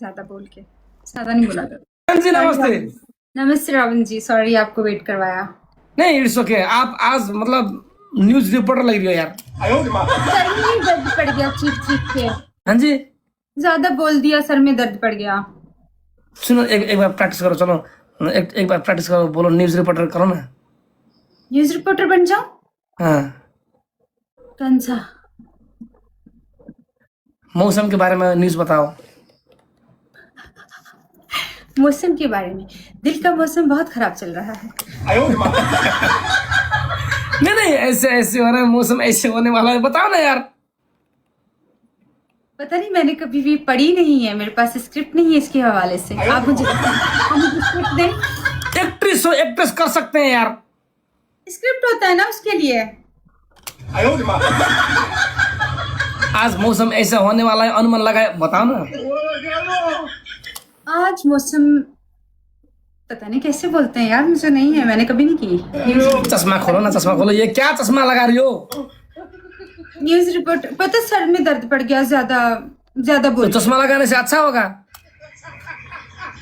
ज्यादा बोल के ज्यादा नहीं बोला था। मैम जी सॉरी नमस्ते। रावण। नमस्ते रावण जी, सॉरी आपको वेट करवाया। नहीं इट्स ओके, आप आज मतलब न्यूज रिपोर्टर लग रही हो यार। सर में ही दर्द पड़ गया चीख चीख के। हाँ जी, ज्यादा बोल दिया, सर में दर्द पड़ गया। सुनो एक बार प्रैक्टिस करो, चलो एक बार प्रैक्टिस करो, बोलो न्यूज रिपोर्टर करो ना। न्यूज रिपोर्टर बन जाओ। हाँ, कौन सा? मौसम के बारे में न्यूज बताओ। मौसम के बारे में। दिल का मौसम बहुत खराब चल रहा है। नहीं नहीं, ऐसे ऐसे हो रहा है, मौसम ऐसे होने वाला है, बताओ ना यार। पता नहीं, मैंने कभी भी पढ़ी नहीं है, मेरे पास स्क्रिप्ट नहीं है इसके हवाले से। आप मुझे स्क्रिप्ट दें। एक्ट्रेस हो, एक्ट्रेस कर सकते हैं यार। स्क्रिप्ट होता है ना उसके लिए। आज मौसम ऐसा होने वाला है, अनुमान लगाए, बताओ ना। आज मौसम पता नहीं कैसे बोलते हैं यार, मुझे नहीं है, मैंने कभी नहीं की। चश्मा खोलो ना, चश्मा खोलो, ये क्या चश्मा लगा रही हो? न्यूज रिपोर्ट, पता सर में दर्द पड़ गया, ज्यादा ज्यादा तो बोल। चश्मा लगाने से अच्छा होगा।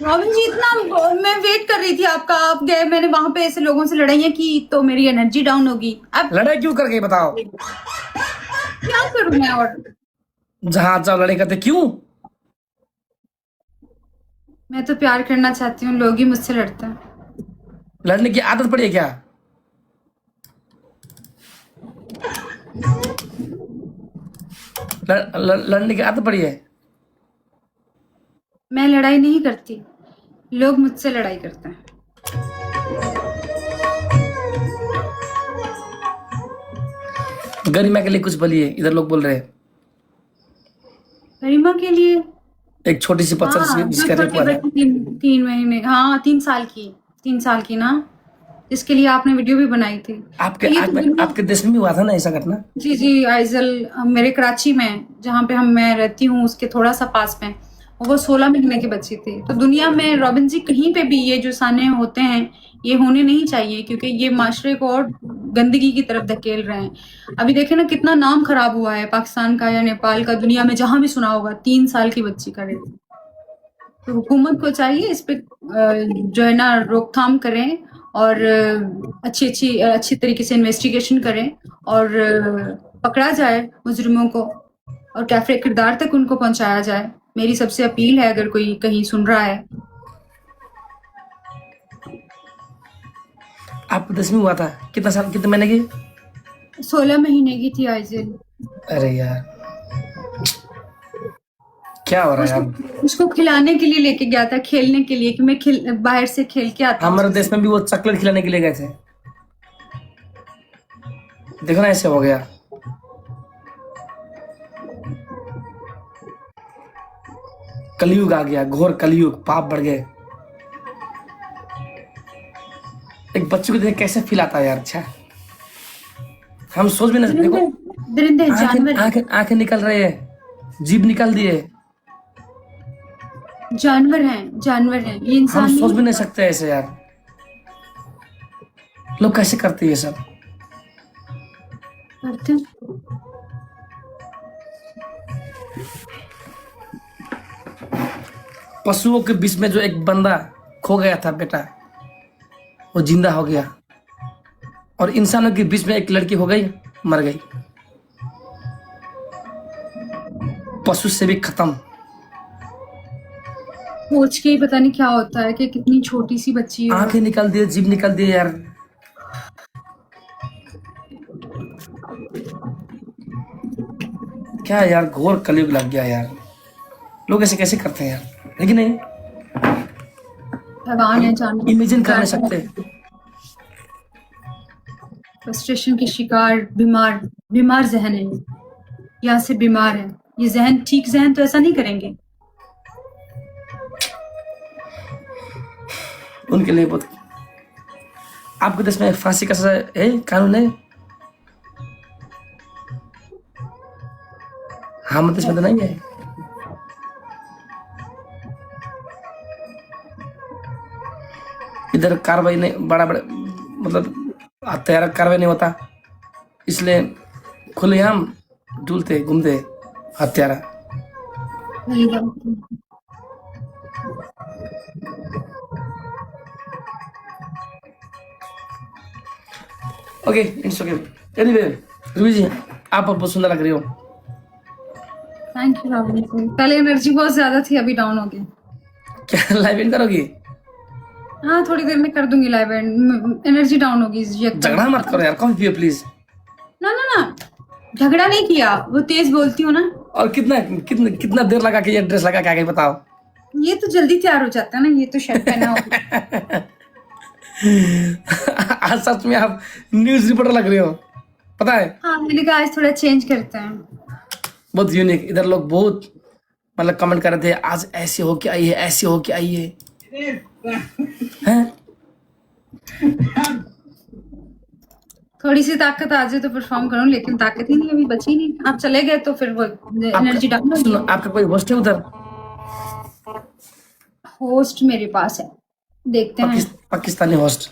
रॉबिन जी, इतना मैं वेट कर रही थी आपका, आप गए, मैंने वहां पे ऐसे लोगों से लड़ाइयाँ की तो मेरी एनर्जी डाउन होगी। अब लड़ाई क्यों कर गई बताओ? क्या करूं मैं? और जहां जाओ लड़ाई करते क्यों? मैं तो प्यार करना चाहती हूँ, लोग ही मुझसे लड़ते हैं। लड़ने की आदत पड़ी है क्या? लड़ने की आदत पड़ी है? मैं लड़ाई नहीं करती, लोग मुझसे लड़ाई करते हैं। गरिमा के लिए कुछ बोलिए, इधर लोग बोल रहे हैं। गरिमा के लिए? एक छोटी सी पत्थर हाँ, जो जिसका रेप छोटी हुआ था। बच्ची 3 महीने, हाँ 3 साल की, 3 साल की ना, जिसके लिए आपने वीडियो भी बनाई थी। आपके ये तो दुनिया। आपके देश में भी हुआ था ना ऐसा घटना? जी जी, आइजल मेरे कराची में, जहाँ पे मैं रहती हूँ उसके थोड़ा सा पास में, वो 16 महीने की बच्ची थी। तो दुनिया में रॉबिन जी कहीं पे भी ये जो साने होते हैं, ये होने नहीं चाहिए, क्योंकि ये माशरे को और गंदगी की तरफ धकेल रहे हैं। अभी देखे ना कितना नाम खराब हुआ है पाकिस्तान का या नेपाल का, दुनिया में जहां भी सुना होगा 3 साल की बच्ची का रेप। तो हुकूमत को चाहिए इस पे जो है ना रोकथाम करें, और अच्छी तरीके से इन्वेस्टिगेशन करें, और पकड़ा जाए मुजरिमों को, और कैफे किरदार तक उनको पहुंचाया जाए। मेरी सबसे अपील है, अगर कोई कहीं सुन रहा है। आपके देश में हुआ था? कितना साल, कितने महीने की? 16 महीने की थी आइजिल। अरे यार, क्या हो रहा है उसको यार? उसको खिलाने के लिए लेके गया था, खेलने के लिए, कि मैं बाहर से खेल के आता हूँ हमारे उसके देश में भी वो चॉकलेट खिलाने के लिए गए थे, देखो ना ऐसे हो गया। कलयुग आ गया, घोर कलयुग, पाप बढ़ गए। एक बच्चे को देख कैसे फील आता है यार। अच्छा, हम सोच भी नहीं, देखो दरिंदे जानवर आंखें आंखें निकल रहे हैं, जीभ निकल दिए। जानवर हैं, जानवर हैं, ये हम इंसान सोच नहीं भी नहीं सकते ऐसे यार, लोग कैसे करते हैं ये सब? करते। पशुओं के बीच में जो एक बंदा खो गया था बेटा, वो जिंदा हो गया, और इंसानों के बीच में एक लड़की हो गई, मर गई। पशु से भी खत्म। सोच के ही पता नहीं क्या होता है कि कितनी छोटी सी बच्ची है। आंखें निकल दिए, जीभ निकल दिए यार। क्या यार, घोर कलयुग लग गया यार। लोग ऐसे कैसे करते हैं यार, लेकिन नहीं हैवान है, जानवर। इमेजिन कर नहीं सकते। फ्रस्ट्रेशन के शिकार, बीमार बीमार जहन है, यहाँ से बीमार है ये जहन। ठीक जहन तो ऐसा नहीं करेंगे। उनके लिए बहुत। आपके देश में फांसी का सजा है, कानून है? हमारे देश में तो नहीं है। इधर कार्रवाई नहीं, बड़ा बड़ा मतलब हत्यारा कार्रवाई नहीं होता, इसलिए खुलेआम डूलते घूमते हत्यारा। वही बात है। Okay it's okay. Anyway Ruby ji आप बहुत सुंदर लग रही हो। Thank you Robin ji. पहले एनर्जी बहुत ज्यादा थी, अभी डाउन हो गई। क्या लाइव इन करोगी? हाँ थोड़ी देर में कर दूंगी लाइव एंड। एनर्जी डाउन होगी झगड़ा मत करो यार, कॉफी पियो प्लीज। ना ना ना, झगड़ा नहीं किया, वो तेज बोलती हूँ ना। और कितना कितना कितना देर लगा के ये ड्रेस लगा के आ गई बताओ? ये तो जल्दी तैयार हो जाता है ना, ये तो शर्ट पहना होगा। आज सच में आप न्यूज रिपोर्टर लग रहे हो, पता है? हाँ मैंने कहा आज थोड़ा चेंज करते हैं। बहुत यूनिक। इधर लोग बहुत मतलब कमेंट कर रहे थे आज ऐसे हो के आई है, ऐसे हो के आई है। हैं? थोड़ी सी ताकत आ जाए तो परफॉर्म करूँ, लेकिन ताकत ही नहीं, अभी बची नहीं। आप चले गए तो फिर वो एनर्जी डाउन हो सुनो, गई। आपका कोई होस्ट है उधर? होस्ट मेरे पास है, देखते हैं। पाकिस्तानी होस्ट।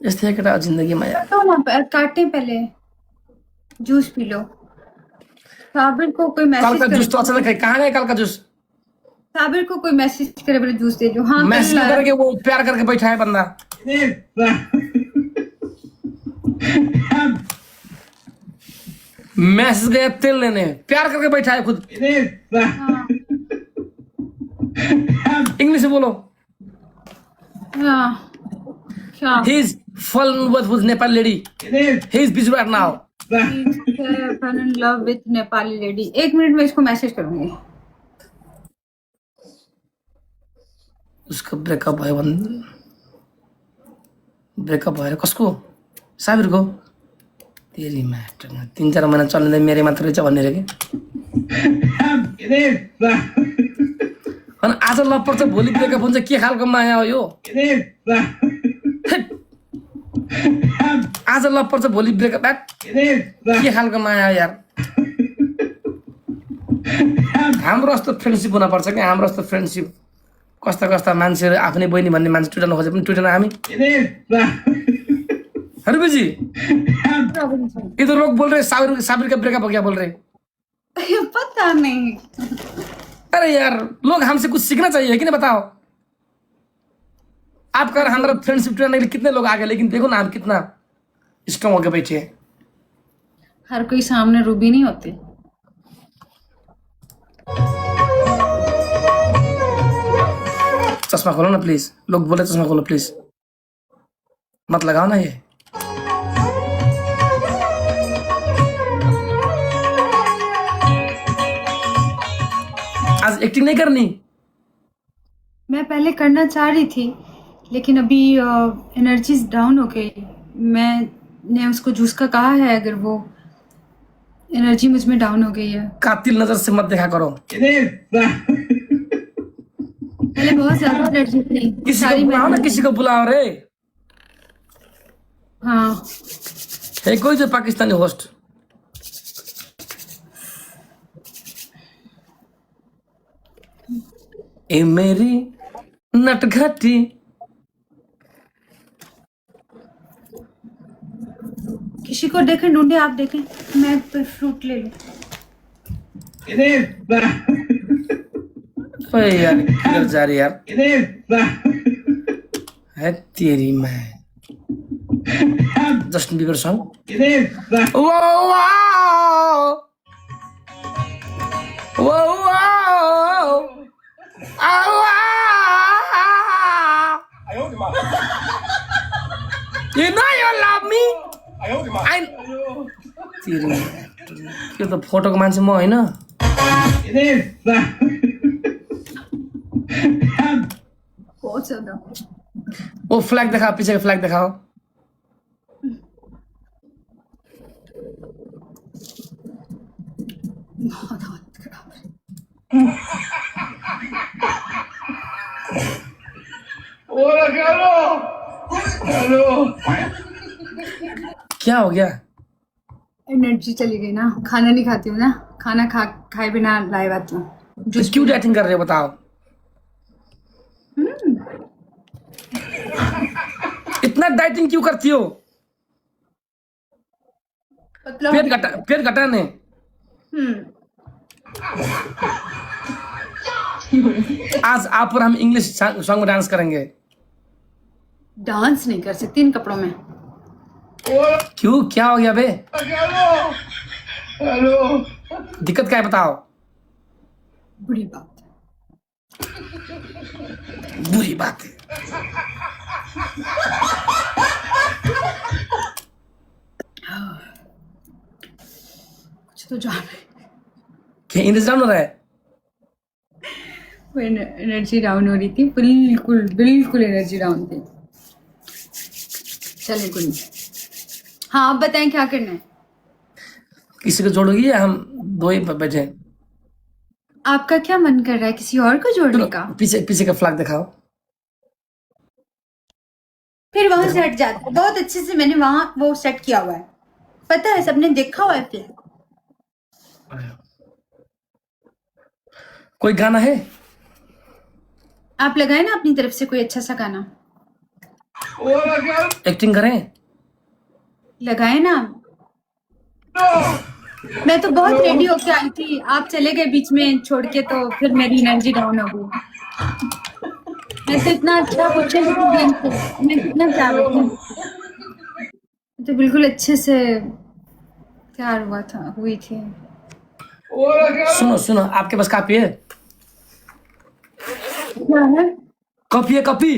इस तरह का जिंदगी में यार। तो ना काटे, पहले जूस पी लो। साबिर को कोई कल मैसेज का करे, जूस तो अच्छा लगा। कहाँ है कल का जूस? साबिर को कोई मैसेज करे बोले जूस दे दो। हाँ मैसेज कल करके वो प्यार करके बैठा है बंदा। मैसेज गया तेल लेने, प्यार करके बैठा है खुद। हाँ, इंग्लिश में बोलो। हाँ, क्या He is fallen with Nepal lady. He is busy right now. Fan in love with Nepali lady. 1 minute में इसको मैसेज करूंगी। उसका ब्रेकअप है ब्रेकअप है कसको? साबिर को? तेरी मैटर 3-4 महीना चल्ने मेरे मात्र रहेछ भन्ने रे अनि आज लभ पर्छ भोलि ब्रेकअप हुन्छ। के खालको माया हो यो? आज लभ पर्छ भोलि ब्रेकअप, के खालको माया हो यार? हाम्रो जस्तो फ्रेन्डसिप हुन पर्छ क्या? हाम्रो जस्तो फ्रेन्डसिप कस्ता कस्ता मान्छेहरू आफ्नै बहिनी भन्ने मान्छे टुटाउन खोजे पनि टुटेन हामी। रूबी जी इधर लोग बोल रहे साबिर का ब्रेकअप हो गया बोल रहे। पता नहीं। अरे यार लोग हमसे कुछ सीखना चाहिए कि नहीं बताओ? आपका हमारा फ्रेंडशिप टूटने के लिए कितने लोग आ गए, लेकिन देखो ना हम कितना स्ट्रॉन्ग होके बैठे हैं। हर कोई सामने रूबी नहीं होती। चश्मा खोलो ना प्लीज। लोग बोले चश्मा खोलो प्लीज, मत लगाओ ना ये। आज एक्टिंग नहीं करनी? मैं पहले करना चाह रही थी, लेकिन अभी एनर्जीज डाउन हो गई। मैंने उसको जूस का कहा है, अगर वो एनर्जी मुझ में डाउन हो गई है। कातिल नजर से मत देखा करो। पहले बहुत ज्यादा एनर्जी थी। किसी को बुलाओ ना, किसी को बुलाओ रे। हाँ है कोई जो पाकिस्तानी होस्ट? ए मेरी नटघटी किसी को देखें, ढूंढे आप देखें, मैं तो फ्रूट ले लूं। ओए यार किधर जा रही यार? है तेरी मैं। Justin Bieber song. You know you love me. त्यो त फोटोको मान्छे म होइन। बहुत ज्यादा। वो फ्लैग दिखाओ, पीछे का फ्लैग दिखाओ। बहुत हालत खराब है। क्या हो गया? एनर्जी चली गई ना, खाना नहीं खाती हूँ ना, खाना खाए बिना लाइव आती हूँ। तो क्यों डाइटिंग कर रहे हो बताओ? इतना डाइटिंग क्यों करती हो? मतलब पेट घटाने। आज आप और हम इंग्लिश सॉन्ग में डांस करेंगे। डांस नहीं कर सकती इन कपड़ों में। क्यों, क्या हो गया बे? दिक्कत क्या है बताओ? बुरी बात। बुरी बात है। कुछ तो जान है। क्या एनर्जी डाउन हो रहा है? वो एनर्जी डाउन हो रही थी, बिल्कुल बिल्कुल एनर्जी डाउन थी। चले कोई नहीं। हाँ आप बताएं क्या करना है? किसी को जोड़ोगी या हम दो ही बचे? आपका क्या मन कर रहा है किसी और को जोड़ने का? पीछे पीछे का फ्लैग दिखाओ। फिर वहां से हट जाता है। बहुत अच्छे से मैंने वहां वो सेट किया हुआ है, पता है, सबने देखा हुआ है। फिर कोई गाना है? आप लगाए ना अपनी तरफ से कोई अच्छा सा गाना। एक्टिंग करें? लगाए ना। मैं तो बहुत रेडी होके आई थी, आप चले गए बीच में छोड़ के, तो फिर मेरी एनर्जी डाउन हो गई। मैं तो इतना अच्छा क्वेश्चन, मैं कितना प्यार तो बिल्कुल अच्छे से तैयार हुआ था, हुई थी। सुनो सुनो, आपके पास कॉपी है? क्या है? कॉपी है, कॉपी।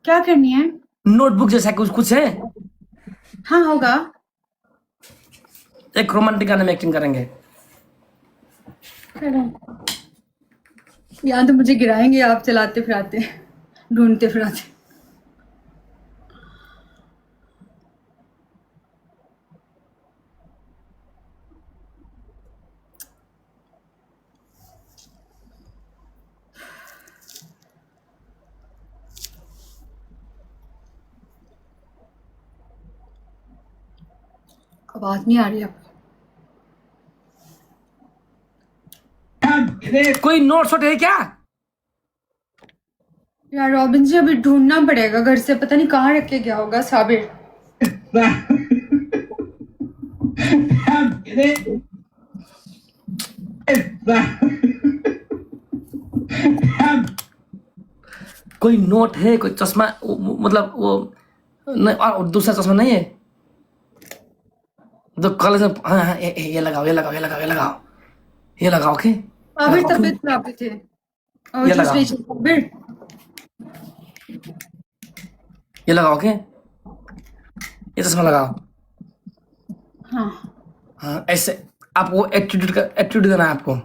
क्या करनी है? नोटबुक जैसा कुछ है? हाँ होगा। एक रोमांटिक गाने में एक्टिंग करेंगे। या तो मुझे गिराएंगे आप चलाते फिराते, ढूंढते फिराते। आवाज नहीं आ रही अब। कोई नोट शोट है क्या? यार रॉबिन जी अभी ढूंढना पड़ेगा, घर से पता नहीं कहाँ रख के गया होगा साबिर। कोई नोट है, कोई चश्मा, मतलब वो नहीं, और दूसरा चश्मा नहीं है तो कॉलेज में? हाँ हाँ, ये लगाओ, ये लगाओ, ये लगाओ, ये लगाओ, ये लगाओ। ओके साबिर तबीयत खराब भी थे और ये लगाओ। दूसरी साबिर, ये लगाओ। ओके, ये चश्मा लगाओ। हाँ हाँ ऐसे आपको एटीट्यूड देना है आपको।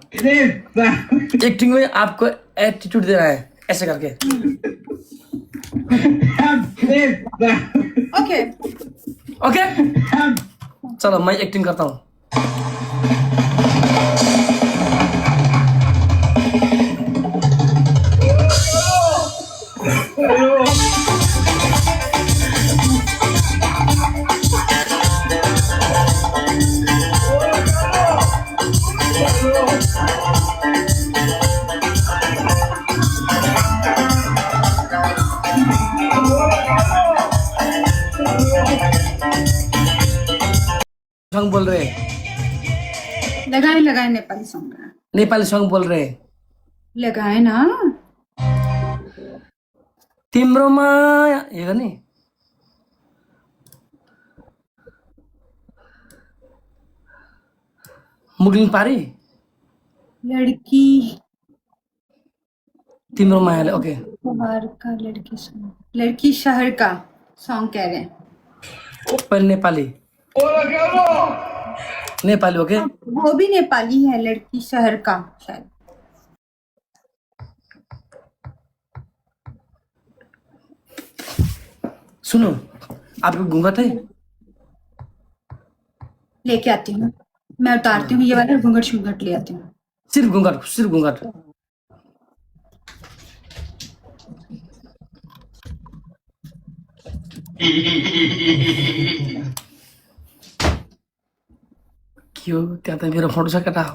एक्टिंग में आपको एटीट्यूड देना है, ऐसे करके। ओके ओके चलो मैं एक्टिंग करता हूँ। सॉन्ग बोल रहे लगाए लगाए नेपाली सॉन्ग नेपाली सॉन्ग बोल रहे लगाए ना। तिम्रो माया, ये गर्ने मुगलिङ पारी लड़की तिम्रो मायाले। ओके शहर का लड़की सॉन्ग, लड़की शहर का सॉन्ग कह रहे हैं। पहले नेपाली, नेपाली। ओके वो भी नेपाली है, लड़की शहर का शायद। सुनो, आपको घूंघट है? लेके आती हूँ, मैं उतारती हूँ ये वाला घूंघट शूंघट ले आती हूँ। सिर्फ घूंघट, सिर्फ घूंघट। क्यों, त्यहाँ त मेरो फोटो छ केटा हो।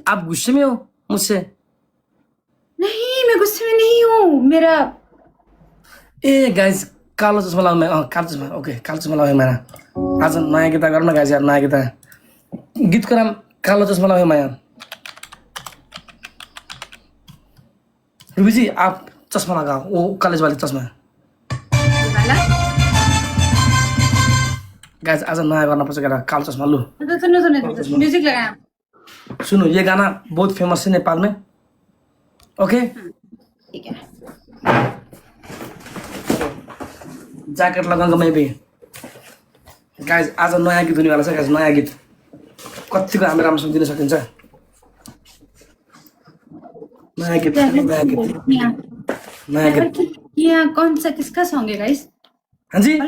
आप गुस्से में हो मुझसे? नहीं मैं मैं गुस्से में नहीं हूँ। मेरा ए गाइज कालो चस्मा लगाऊ मैं कालो चस्मा ओके कालो चस्मा लगाएँ मैंने आज नयाँ गीत गरौँ न गाइज यार नयाँ गीतको नाम कालो चस्मा लगाएँ मैं रूबी जी आप चश्मा लगाओ वो कॉलेज वाली चश्मा वाला गाइज आज नयाँ गर्न पर्छ केटा कालो चश्मा लु तो सुनो सुनो म्यूजिक लगाया। सुनो ये गाना बहुत फेमस है नेपाल में ओके ठीक है। ज्याकेट लगाऊंगा मैं भी गाइज आज नयाँ गीत हुनेवाला छ गाइज नयाँ गीत कतिको हामी राम्रोसँग दिन सकिन्छ नयाँ गीत नयाँ गीत यहाँ कौन सा किसका सॉन्ग है गाइस? हाँ जी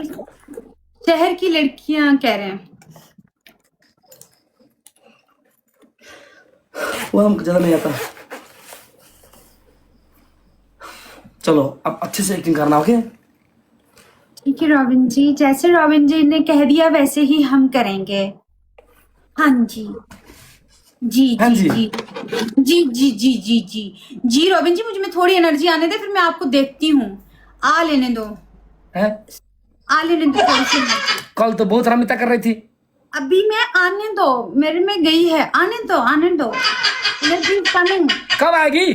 शहर की लड़कियां कह रहे हैं। वो हमको ज़्यादा नहीं आता चलो अब अच्छे से एक्टिंग करना ओके ठीक है रॉबिन जी, जैसे रॉबिन जी ने कह दिया वैसे ही हम करेंगे। हाँ जी जी हाँ जी जी। जी जी जी जी जी जी रॉबिन जी, मुझे में थोड़ी एनर्जी आने दे, फिर मैं आपको देखती हूँ। आ लेने दो, हैं आ लेने दो थोड़ी सी energy। कल तो बहुत रमिता कर रही थी अभी मैं आने दो, मेरे में गई है, आने दो आने दो। Energy coming. कब आएगी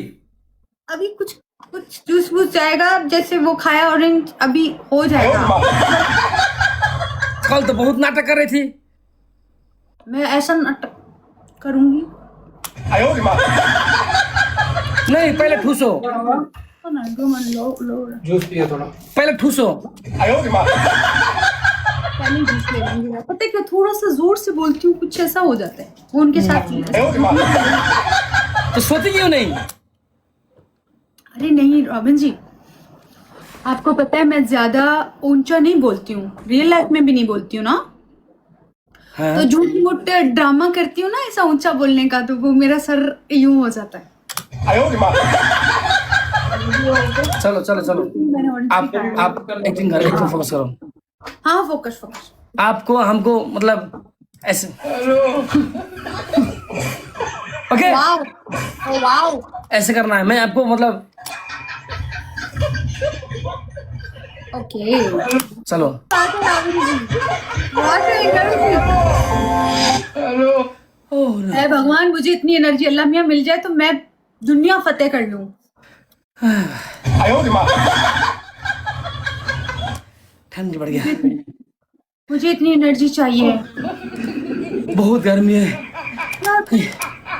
अभी कुछ कुछ जूस वूस जाएगा, जैसे वो खाया ऑरेंज, अभी हो जाएगा। कल तो बहुत नाटक कर रही थी मैं ऐसा नाटक करूंगी। नहीं पहले ठूसो जूस पिए थोड़ा पहले ठूसो पहले जूस ले लूंगी। पता है क्या, थोड़ा सा जोर से बोलती हूँ, कुछ ऐसा हो जाता है। वो उनके साथ ही है। तो सोती क्यों नहीं अरे नहीं रॉबिन जी, आपको पता है मैं ज्यादा ऊंचा नहीं बोलती हूँ, रियल लाइफ में भी नहीं बोलती हूँ ना। हाँ तो झूठ मूठ ड्रामा करती हूँ ना ऐसा ऊंचा बोलने का, तो वो मेरा सर यूं हो जाता है। चलो चलो चलो मैंने already आप खाया। आप एक्टिंग करो एक्टिंग फोकस करो हाँ फोकस फोकस। आपको हमको मतलब ऐसे ओके वाओ वाओ। ऐसे करना है मैं आपको मतलब ओके चलो है भगवान, मुझे इतनी एनर्जी अल्लाह मियाँ मिल जाए तो मैं दुनिया फतेह कर लूं। ठंड बढ़ गया मुझे इतनी एनर्जी चाहिए, बहुत गर्मी है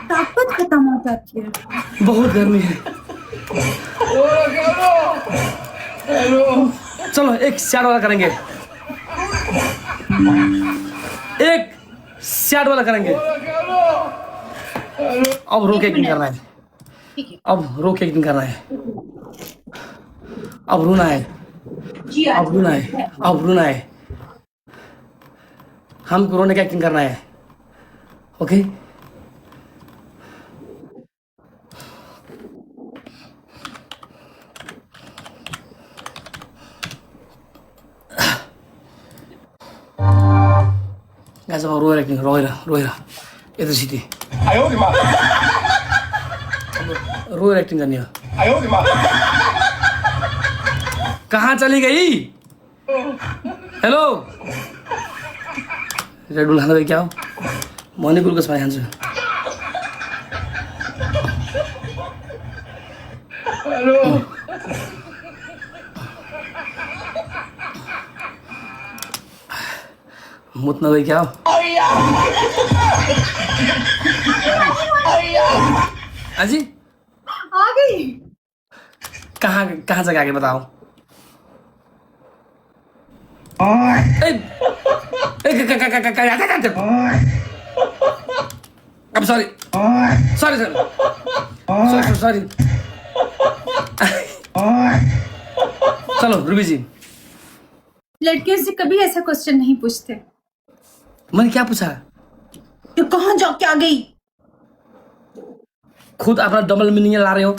ताकत खत्म हो जाती है। बहुत गर्मी है चलो एक शैड वाला करेंगे एक शैड वाला करेंगे अब रो के एक्टिंग करना है ठीक है अब रो के एक्टिंग करना है अब रोना है जी। अब रोना है अब रोना है हमको रोने का एक्टिंग करना है ओके गाइस अब रोएर एक्टिङ रोएर रोएर यता सिटी रोएर एक्टिङ गर्ने हो कहाँ चली गई हेलो रेड बुल खाँदा क्या हो म नि ग्लुकोज पानी खान्छु मुत नगई क्या हो अजी आ गई। कहाँ कहाँ जगह आगे बताओ ए I'm sorry sorry sorry sorry चलो रूबी जी लड़कियों से कभी ऐसा क्वेश्चन नहीं पूछते, मैंने क्या पूछा तो कहाँ जाके आ गई। खुद अपना डबल मीनिंग ला रहे हो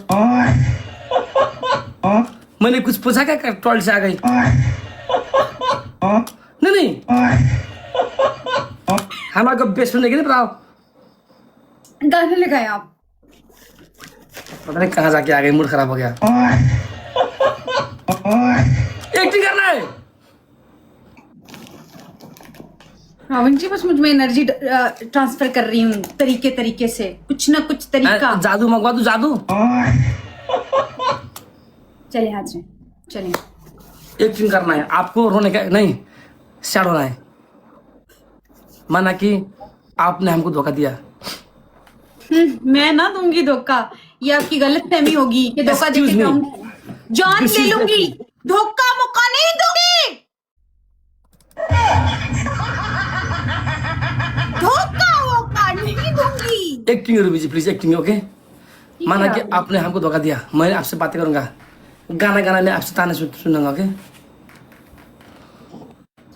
मैंने कुछ पूछा क्या टॉयलेट से आ गई नहीं नहीं हमारा बेस्ट फ्रेंड है कि नहीं बताओ गाने लगाए आप। पता नहीं कहाँ जाके आ गई, मूड खराब हो गया। एक्टिंग करना है। रॉबिन जी बस मुझ में एनर्जी ट्रांसफर कर रही हूँ तरीके से, कुछ ना कुछ तरीका। जादू मंगवा दूं, जादू। चले आ जाए, चलिए। एक्टिंग करना है आपको, रोने का नहीं, सैड होना है। माना कि आपने हमको धोखा दिया। मैं ना दूंगी धोखा, ये आपकी गलत फहमी होगी कि धोखा Excuse देके me. जाऊंगी। जान ले लूंगी, धोखा मौका नहीं दूंगी। धोखा मौका नहीं दूंगी। Acting Ruby ji, please acting, okay. माना कि आपने हमको धोखा दिया, मैं आपसे बातें करूंगा, गाना में आपसे ताने सुनूंगा, ओके।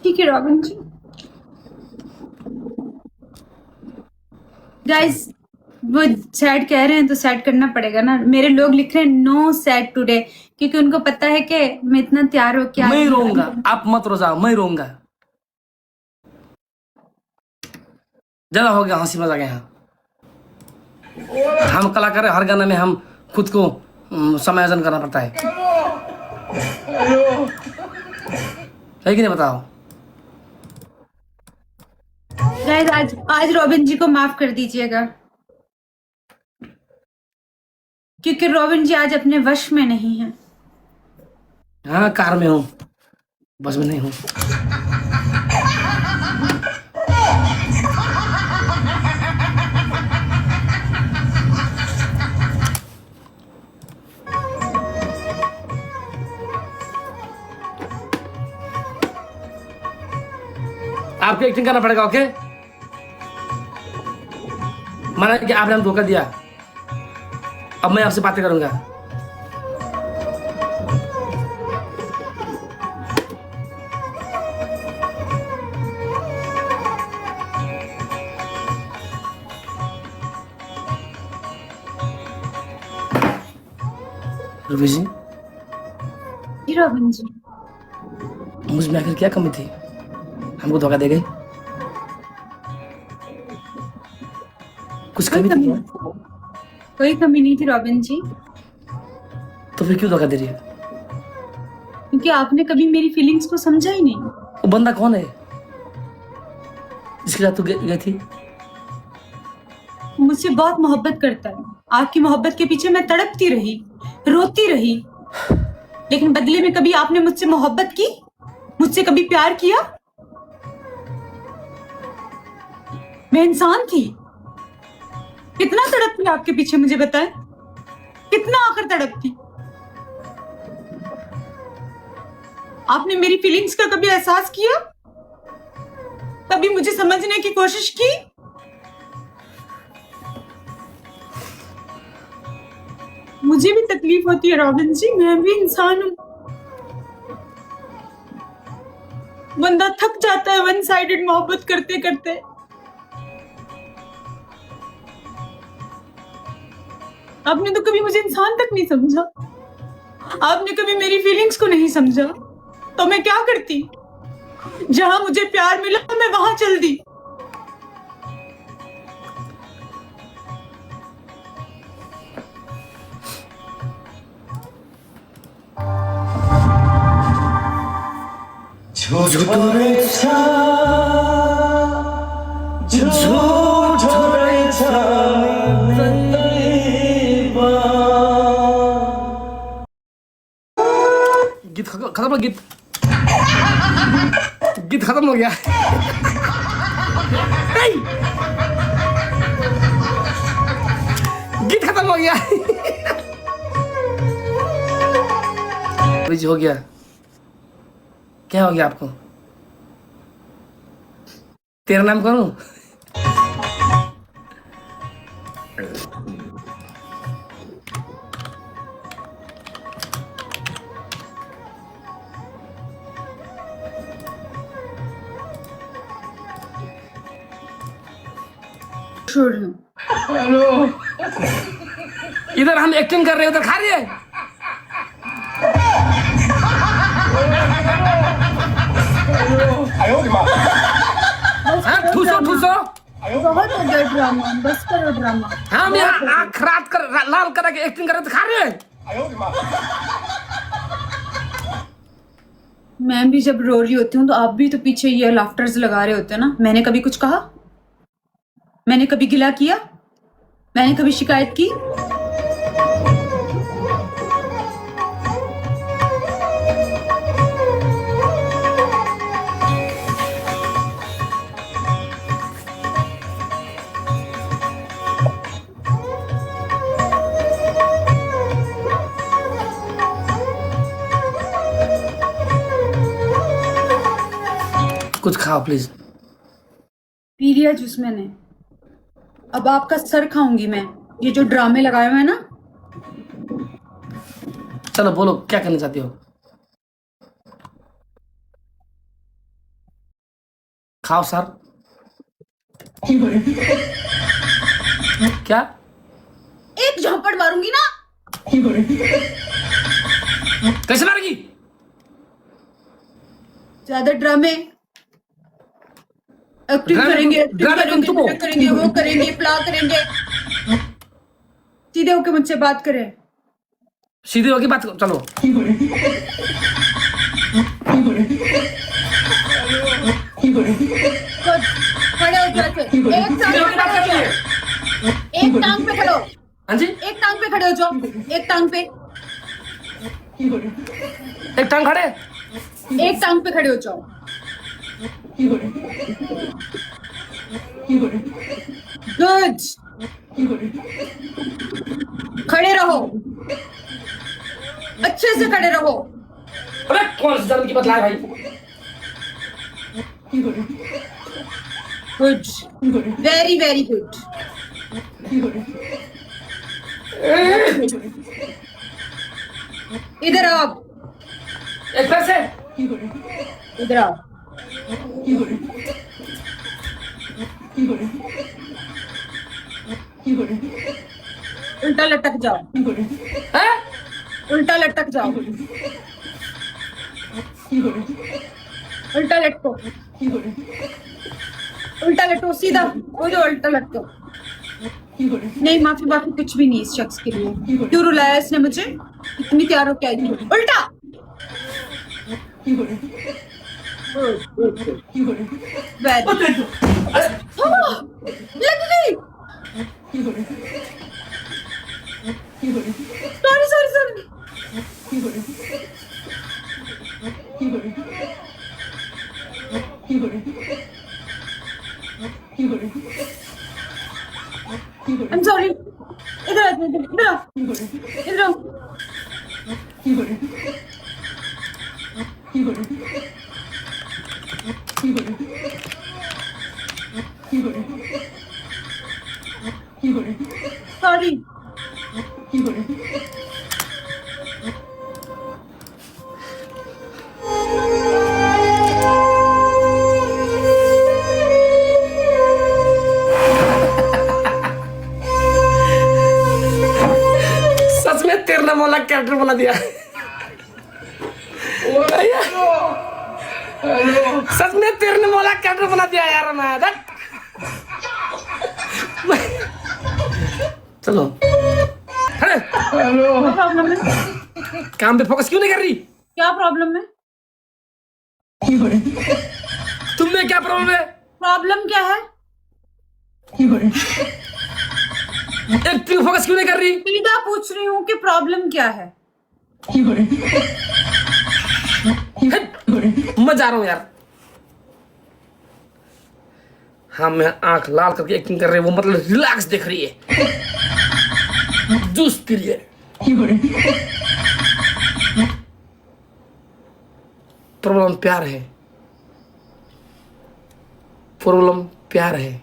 ठीक है रॉबिन जी। गाइस वो सैड कह रहे हैं तो सैड करना पड़ेगा ना। मेरे लोग लिख रहे हैं नो सैड टुडे, क्योंकि उनको पता है कि मैं इतना तैयार हो क्या। मैं रोऊंगा, आप मत रो जाओ, मैं रोऊंगा। ज्यादा हो गया हंसी मजाक यहाँ। हम कलाकार हैं, हर गाना में हम खुद को समायोजन करना पड़ता है कि नहीं, बताओ। गाइस आज रॉबिन जी को माफ कर दीजिएगा, क्योंकि रॉबिन जी आज अपने वश में नहीं है। हाँ, कार में हूँ, बस में नहीं हूँ। आपको एक्टिंग करना पड़ेगा, ओके। माना कि आपने हम धोखा दिया, अब मैं आपसे बातें करूंगा। रूबी जी, रॉबिन जी, मुझ में आखिर क्या कमी थी, हमको धोखा दे गई? कुछ कमी थी क्या? कोई कमी नहीं थी रॉबिन जी। तो फिर क्यों धोखा दे रही है? क्योंकि आपने कभी मेरी फीलिंग्स को समझा ही नहीं। वो बंदा कौन है जिसके साथ तू गई थी? मुझसे बहुत मोहब्बत करता है। आपकी मोहब्बत के पीछे मैं तड़पती रही, रोती रही, लेकिन बदले में कभी आपने मुझसे मोहब्बत की, मुझसे कभी प्यार किया? मैं इंसान थी। कितना तड़पती आपके पीछे, मुझे बताएं, कितना आखिर तड़पती? आपने मेरी फीलिंग्स का कभी एहसास किया? कभी मुझे समझने की कोशिश की? मुझे भी तकलीफ होती है रॉबिन जी, मैं भी इंसान हूं। बंदा थक जाता है वन साइडेड मोहब्बत करते करते। आपने तो कभी मुझे इंसान तक नहीं समझा, आपने कभी मेरी फीलिंग्स को नहीं समझा। तो मैं क्या करती? जहां मुझे प्यार मिला मैं वहां चल दी। गीत खत्म हो, गीत खत्म हो गया। गीत खत्म हो गया। हो गया, क्या हो गया आपको? तेरा नाम करूं? हेलो, इधर हम एक्टिंग कर रहे हैं, उधर खा रही है। हाँ, ठूसो ठूसो बहुत हो गया ड्रामा, बस करो ड्रामा। हम यहाँ आँख रात कर लाल करा के एक्टिंग कर दिखा रहे हैं। मैं भी जब रो रही होती हूँ तो आप भी तो पीछे ये लाफ्टर्स लगा रहे होते हैं ना। मैंने कभी कुछ कहा? मैंने कभी गिला किया? मैंने कभी शिकायत की? कुछ खाओ प्लीज। पी लिया जूस मैंने। अब आपका सर खाऊंगी मैं, ये जो ड्रामे लगाए हुए हैं ना। चलो बोलो क्या करना चाहती हो। खाओ सर। क्या? एक झापड़ मारूंगी ना। कैसे मारेगी? ज्यादा ड्रामे एक्टिंग ड्रामे करेंगे, ड्रामे तुम तुम हो। ये करेंगे, वो करेंगे, प्ला करेंगे। सीधे होके मुझसे बात करें। सीधी होगी बात करो। चलो खड़े हो जाके एक टांग पे खड़े हो। हाँ जी, एक टांग पे खड़े हो जाओ। एक टांग पे, एक टांग खड़े। एक टांग पे खड़े हो जाओ। गुड, खड़े रहो, अच्छे से खड़े रहो। अबे कौन सी जन्म की बतलाए भाई। Good, very very good. इधर आओ आप, एक पैसे। इधर आओ। उल्टा लटक जाओ, हैं? उल्टा लटक जाओ, उल्टा लटको, उल्टा लटको, सीधा वो जो उल्टा लटको। नहीं, माफी बाकी कुछ भी नहीं इस शख्स के लिए। क्यों रुलाया इसने मुझे? इतनी तैयार हो क्या आई? उल्टा। Very good. लग गई। Sorry sorry sorry. I'm sorry. इधर आ, इधर आ, इधर आ। सॉरी। सच में तेरे नाम वाला कैरेक्टर बना दिया। सच में तेरे नाम वाला कैरेक्टर बना दिया यार मैं। चलो अरे प्रॉब्लम है? काम पे फोकस क्यों नहीं कर रही? क्या प्रॉब्लम है? तुमने क्या प्रॉब्लम है? प्रॉब्लम क्या है? एक्टिंग फोकस क्यों नहीं कर रही? सीधा पूछ रही हूँ कि प्रॉब्लम क्या है? मैं जा रहा हूँ यार। हाँ मैं आंख लाल करके एक्टिंग कर रही है, वो मतलब रिलैक्स दिख रही है। जूस पी रही है। प्रॉब्लम प्यार है, प्रॉब्लम प्यार है।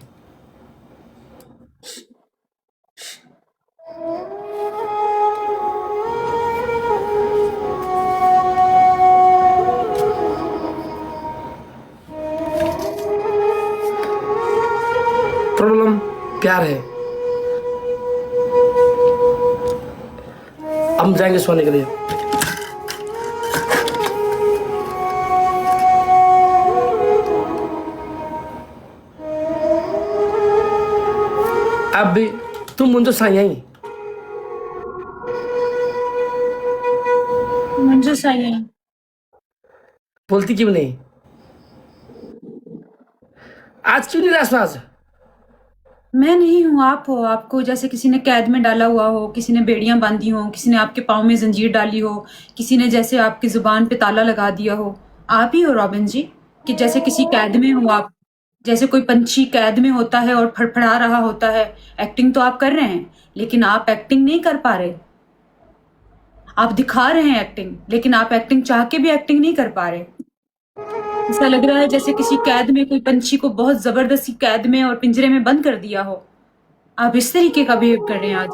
प्रॉब्लम प्यार है। हम जाएंगे सोने के लिए। तुम मुझे साई आई मंजू साई बोलती क्यों नहीं? आज क्यों नहीं रास्ता आज? मैं नहीं हूँ, आप हो। आपको जैसे किसी ने कैद में डाला हुआ हो, किसी ने बेड़ियां बांधी हो, किसी ने आपके पाँव में जंजीर डाली हो, किसी ने जैसे आपकी जुबान पे ताला लगा दिया हो। आप ही हो रॉबिन जी, कि जैसे किसी कैद में हो आप। जैसे कोई पंछी कैद में होता है और फड़फड़ा रहा होता है। एक्टिंग तो आप कर रहे हैं, लेकिन आप एक्टिंग नहीं कर पा रहे। आप दिखा रहे हैं एक्टिंग, लेकिन आप एक्टिंग चाह के भी एक्टिंग नहीं कर पा रहे। ऐसा लग रहा है जैसे किसी कैद में कोई पंछी को बहुत जबरदस्ती कैद में और पिंजरे में बंद कर दिया हो। आप इस तरीके का बिहेव कर रहे हैं आज।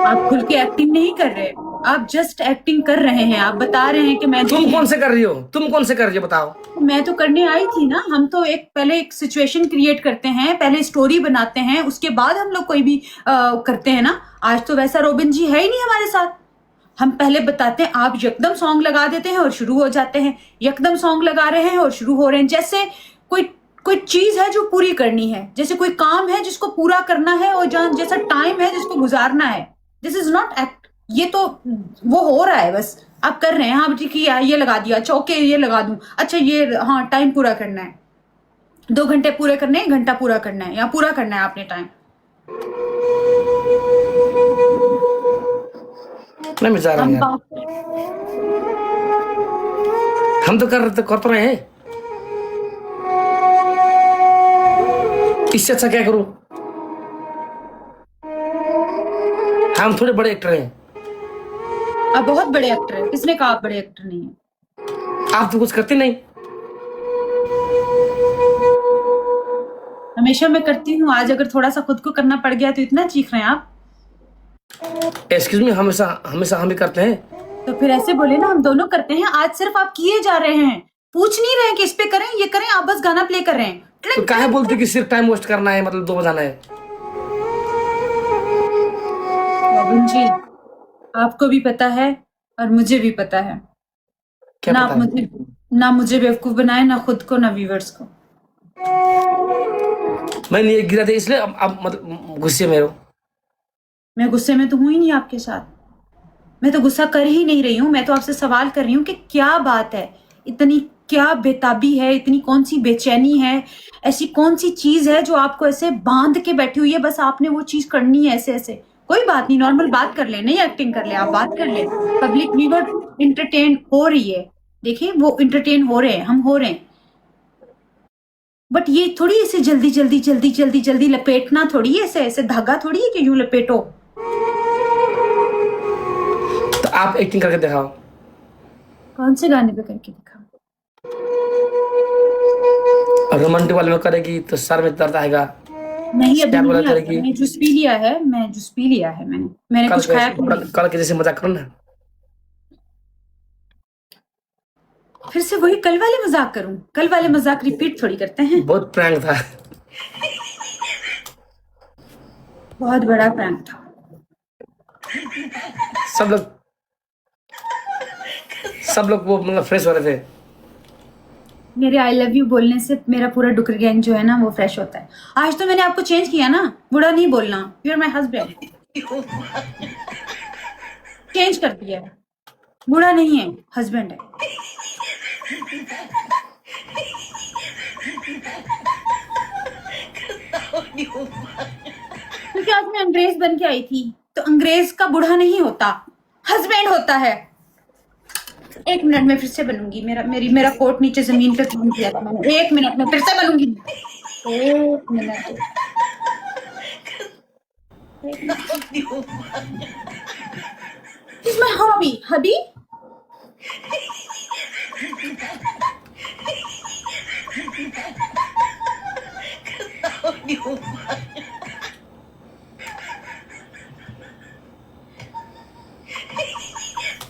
आप खुल के एक्टिंग नहीं कर रहे, आप जस्ट एक्टिंग कर रहे हैं। आप बता रहे हैं कि मैं तुम कौन से कर रही हो? तुम कौन से कर रही हो बताओ? मैं तो करने आई थी ना। हम तो पहले एक सिचुएशन क्रिएट करते हैं, पहले स्टोरी बनाते हैं, उसके बाद हम लोग कोई भी करते हैं ना। आज तो वैसा रॉबिन जी है ही नहीं हमारे साथ। हम पहले बताते हैं, आप यकदम सॉन्ग लगा देते हैं और शुरू हो जाते हैं। यकदम सॉन्ग लगा रहे हैं और शुरू हो रहे हैं, जैसे कोई कोई चीज है जो पूरी करनी है, जैसे कोई काम है जिसको पूरा करना है, और जैसा टाइम है जिसको गुजारना है। This is not act. ये तो वो हो रहा है बस। आप कर रहे हैं, हाँ ठीक है, ये लगा दिया, अच्छा ओके ये लगा दूं, अच्छा ये, हाँ टाइम पूरा करना है, 2 घंटे पूरे करने हैं, 1 घंटा पूरा करना है, या पूरा करना है आपने टाइम। मैं भी जा रहा हूँ यार। हम तो कर तो रहे हैं। इससे अच्छा क्या करूं? हम थोड़े बड़े एक्टर हैं। आप बहुत बड़े एक्टर हैं। किसने कहा आप बड़े एक्टर नहीं हैं? आप तो कुछ करते नहीं। हमेशा मैं करती हूँ, आज अगर थोड़ा सा खुद को करना पड़ गया तो इतना चीख रहे हैं आप। एक्सक्यूज मी, हमेशा हमेशा हम भी करते हैं। तो फिर ऐसे बोले ना, हम दोनों करते हैं। आज सिर्फ आप किए जा रहे हैं, पूछ नहीं रहे हैं कि इस पे करें ये करें, आप बस गाना प्ले कर रहे हैं। तो काहे बोलते कि सिर्फ टाइम वेस्ट करना है, मतलब 2 बजाना है? रॉबिन जी, आपको भी पता है और मुझे भी पता है। क्या ना पता आप है? ना मुझे बेवकूफ बनाए, ना खुद को, ना व्यूवर्स को। मैंने ये गिरा दिया इसलिए अब मतलब गुस्से में हो? मैं गुस्से में तो हूं ही नहीं आपके साथ। मैं तो गुस्सा कर ही नहीं रही हूँ। मैं तो आपसे सवाल कर रही हूँ कि क्या बात है, इतनी क्या बेताबी है, इतनी कौन सी बेचैनी है, ऐसी कौन सी चीज है जो आपको ऐसे बांध के बैठी हुई है, बस आपने वो चीज करनी है ऐसे ऐसे। कोई बात नहीं, नॉर्मल बात कर ले, नहीं एक्टिंग कर ले, आप बात कर ले। पब्लिक व्यूअर इंटरटेन हो रही है, देखिए वो इंटरटेन हो रहे हैं, हम हो रहे हैं। बट ये थोड़ी ऐसे जल्दी जल्दी जल्दी जल्दी जल्दी लपेटना थोड़ी है, ऐसे ऐसे धागा थोड़ी है कि यूं लपेटो। तो आप एक्टिंग करके दिखाओ। कौन से गाने पे करके दिखा? रोमांटिक वाले में करेगी तो सर में दर्द आएगा। नहीं अभी क्या बोला नहीं आता। करेगी? मैंने जूस पी लिया है, मैंने कुछ खाया नहीं। कल के जैसे मजाक करो ना। फिर से वही कल वाले मजाक करूं? कल वाले मजाक रिपीट थोड़ी करते हैं। बहुत प्रैंक था। बहुत बड़ा प्रैंक था। सब लोग वो मतलब फ्रेश हो रहे थे। मेरे आई लव यू बोलने से मेरा पूरा डुकर गैंग जो है ना वो फ्रेश होता है। आज तो मैंने आपको चेंज किया ना, बुरा नहीं बोलना। You are my husband. Change कर दिया है, बुरा नहीं है, हस्बैंड है। क्योंकि आज मैं अंग्रेज बन के आई थी, तो अंग्रेज का बूढ़ा नहीं होता, हस्बैंड होता है। 1 मिनट में फिर से बनूंगी। मेरा कोट नीचे जमीन पे फेंक दिया था मैंने। 1 मिनट में फिर से बनूंगी। 1 minute. It's my hobby, hubby.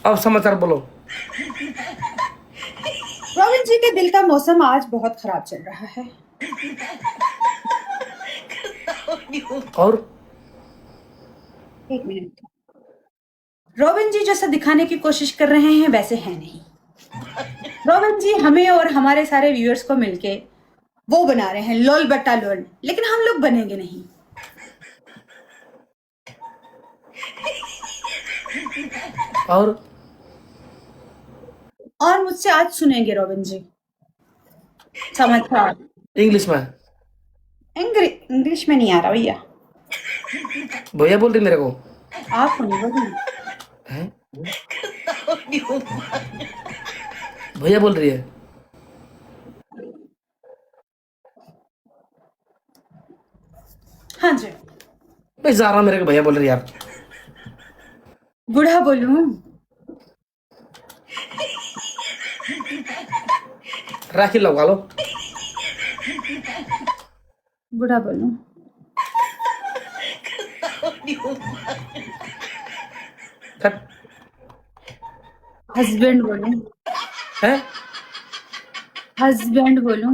अब समाचार बोलो। रॉबिन जी के दिल का मौसम आज बहुत खराब चल रहा है। और 1 मिनट। रॉबिन जी जैसा दिखाने की कोशिश कर रहे हैं वैसे है नहीं। रॉबिन जी हमें और हमारे सारे व्यूअर्स को मिलके वो बना रहे हैं लोल बट्टा लोल, लेकिन हम लोग बनेंगे नहीं। और मुझसे आज सुनेंगे रॉबिन जी समाचार। इंग्लिश में? इंग्लिश में नहीं आ रहा भैया। भैया बोल रही मेरे को? आपको नहीं बोलूंगी। हैं? भैया बोल रही है? हाँ जी। मैं जा रहा हूँ, मेरे को भैया बोल रही है यार। बूढ़ा बोलूं? राखी लगा लो। बूढ़ा बोलूं? हस्बैंड बोलूं? है? हस्बैंड बोलूं?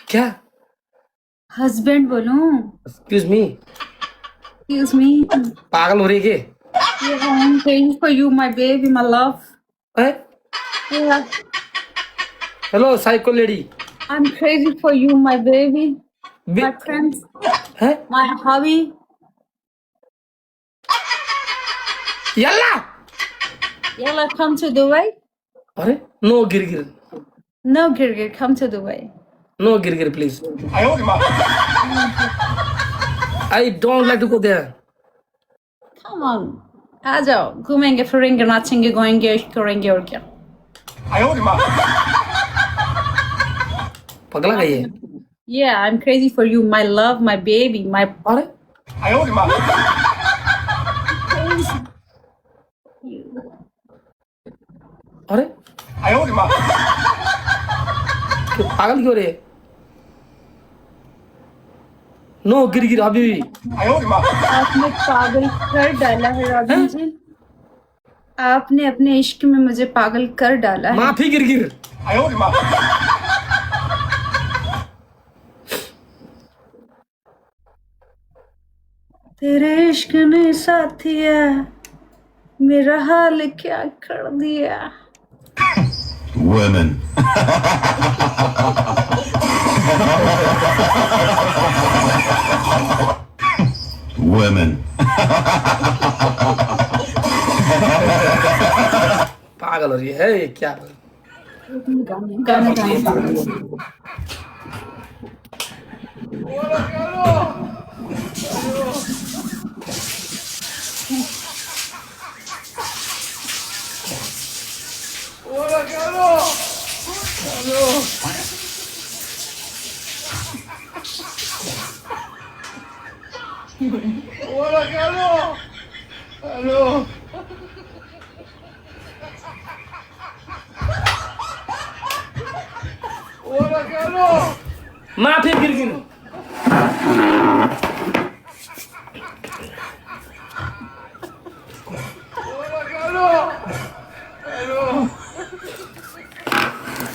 क्या? हस्बैंड बोलूं? Excuse me? Excuse me. पागल हो रही है क्या? Yeah, I'm praying for you, my baby, my love. है? Yeah, hello psycho lady. I'm crazy for you, my baby, my friends, है? my hobby. यल्ला। Yalla, come to Dubai. अरे no Girgir. No, Girgir, come to Dubai. No Girgir please. I don't like to go there. Come on. आ जाओ, घूमेंगे फिरेंगे नाचेंगे गोएंगे इश्क करेंगे और क्या। पगला गई है। Yeah, I'm crazy for you, my love, my baby, my. अरे अरे क्यों पागल क्यों रे? नो गिरगिर अभी भी। आपने पागल कर डाला है रॉबिन जी। आपने अपने इश्क में मुझे पागल कर डाला है। माफी गिरगिर। तेरे इश्क ने साथिया मेरा हाल क्या कर दिया। Women. Women. पागल हो रही है ये क्या? गाना गाना। माफी गिरगिर।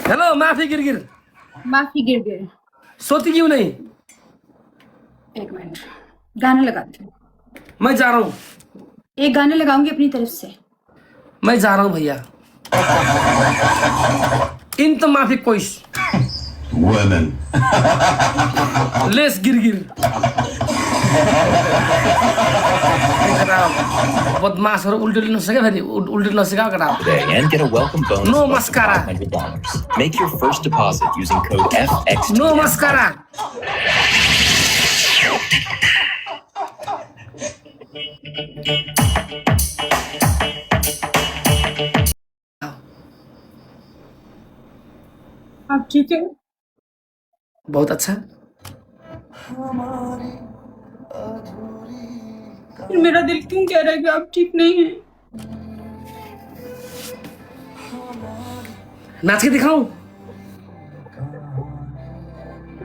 हेलो माफी गिरगिर। माफी गिर गए। सोती क्यों नहीं? एक मिनट, गाना लगाती हूँ। मैं जा रहा हूँ। एक गाना लगाऊंगी अपनी तरफ से। मैं जा रहा हूँ भैया। इन तो माफी कोइश। Women. लेस गिरगिर। बदमाशहरू उल्टे नसके फेरि उल्टे नसिकाऊ केटा। Today and get a welcome bonus No of up to mascara. $500. Make your first deposit using code FX. नो मस्कारा। आप ठीक है? बहुत अच्छा। फिर मेरा दिल क्यों कह रहा है कि आप ठीक नहीं हैं? नाच के दिखाऊं?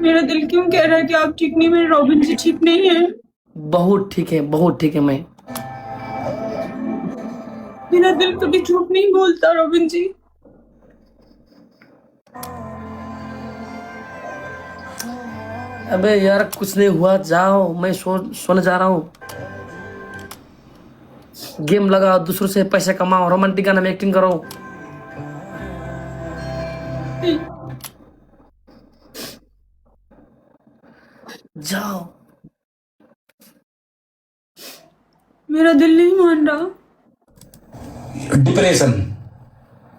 मेरा दिल क्यों कह रहा है कि आप ठीक नहीं, मेरे रॉबिन जी ठीक नहीं है। बहुत ठीक है, बहुत ठीक है। मैं मेरा दिल कभी झूठ नहीं बोलता रॉबिन जी। अबे यार कुछ नहीं हुआ, जाओ। मैं सोने जा रहा हूँ। गेम लगाओ, दूसरों से पैसे कमाओ, रोमांटिक गाना में एक्टिंग करो। जाओ। मेरा दिल नहीं मान रहा। डिप्रेशन,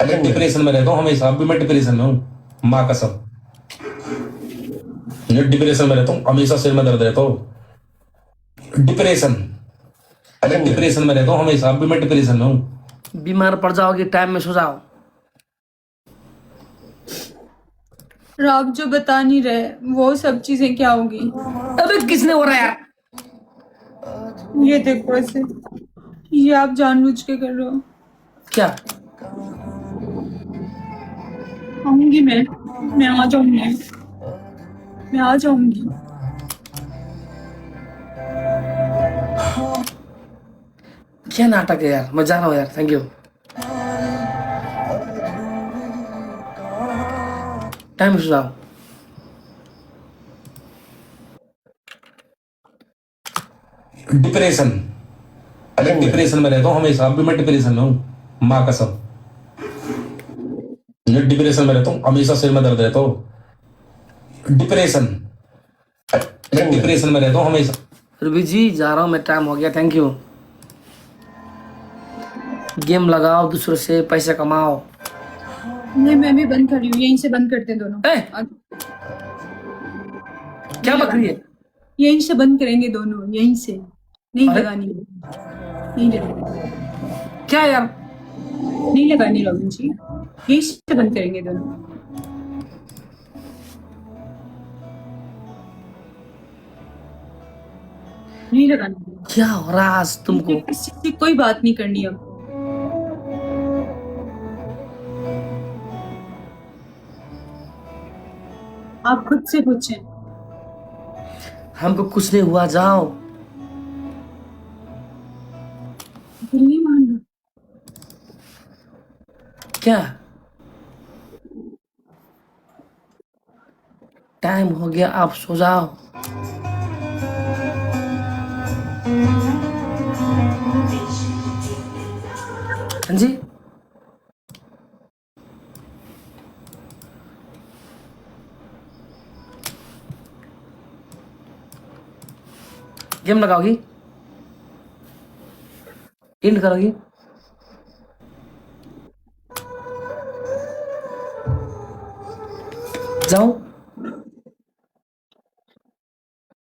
अरे डिप्रेशन में रहता हूँ हमेशा, अभी मैं डिप्रेशन में हूँ, माँ कसम। मैं डिप्रेशन में रहता हूँ हमेशा, सिर में दर्द रहता हूँ। डिप्रेशन, अरे डिप्रेशन में रहता हूँ हमेशा, अभी मैं डिप्रेशन में हूँ। बीमार पड़ जाओगे, टाइम में सो जाओ। और आप जो बता नहीं रहे वो सब चीजें क्या होगी? अबे किसने हो रहा है यार? ये देखो ऐसे, ये आप जानबूझ के कर रहे हो। क्या? आऊंगी मैं आ जाऊंगी, मैं आ जाऊंगी। क्या नाटक है यार, मैं जा रहा हूँ यार, थैंक यू। टाइम से जाओ। डिप्रेशन, अरे डिप्रेशन में रहता हूँ हमेशा, अभी मैं डिप्रेशन में हूँ, माँ कसम। मैं डिप्रेशन में रहता हूँ हमेशा, सिर में दर्द रहता हूँ। डिप्रेशन, अरे डिप्रेशन में रहता हूँ हमेशा। रूबी जी जा रहा हूँ मैं, टाइम हो गया, थैंक यू। गेम लगाओ, दूसरों से पैसे कमाओ। नहीं, मैं भी बंद कर रही हूँ, यहीं से बंद करते हैं दोनों। क्या बक रही है? यहीं से बंद करेंगे दोनों, यहीं से। नहीं अरे? लगानी, नहीं लगानी, क्या यार? नहीं लगानी रॉबिन जी, यहीं से बंद करेंगे दोनों। नहीं लगानी, क्या हो रहा है आज तुमको? किसी से कोई बात नहीं करनी अब। आप खुद से पूछें। हमको कुछ नहीं हुआ, जाओ। दिल नहीं मान रहा। क्या? टाइम हो गया, आप सो जाओ। हाँ जी, गेम लगाओगी? एंड करोगी? जाओ।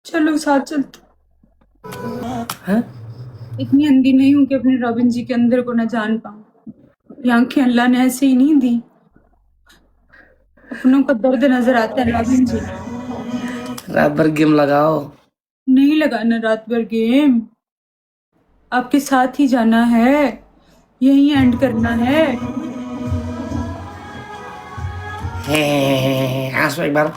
चलो साथ चलते। हैं? इतनी अंधी नहीं हूं कि अपने रॉबिन जी के अंदर को न जान पाऊं। ये आंखें अल्लाह ने ऐसे ही नहीं दी। अपनों का दर्द नजर आता है रॉबिन जी। रात भर गेम लगाओ। नहीं लगाना रात भर गेम, आपके साथ ही जाना है, यही एंड करना है। हंसो एक बार,